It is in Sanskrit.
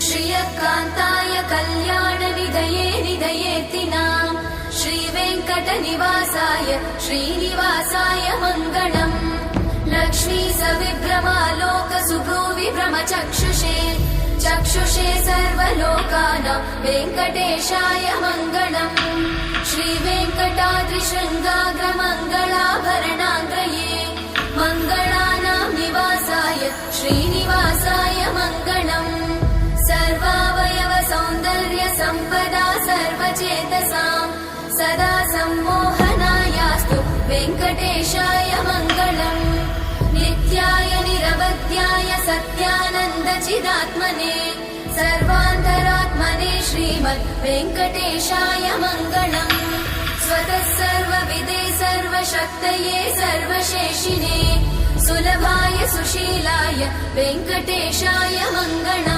श्रियकान्ताय कल्याणनिधये निधयेऽर्थिनाम् श्रीवेङ्कटनिवासाय श्रीनिवासाय मङ्गलम् लक्ष्मी सविभ्रमालोकसुभ्रूविभ्रमचक्षुषे चक्षुषे सर्वलोकानां वेङ्कटेशाय मङ्गलम् श्रीवेङ्कटाद्रिशृङ्गाग्रमङ्गलाभरणाङ्ग्रये मङ्गलानां निवासाय श्रीनिवासाय मङ्गलम् सर्वावयव सौन्दर्य सम्पदा सर्वचेतसां सदा सम्मोहनायास्तु वेङ्कटेशाय मङ्गलम् नित्याय निरवध्याय सत्यानन्दचिदात्मने सर्वान्तरात्मने श्रीमद् वेङ्कटेशाय मङ्गलम् स्वतः सर्वविदे सर्वशक्तये सर्वशेषिने सुलभाय सुशीलाय वेङ्कटेशाय मङ्गलम्।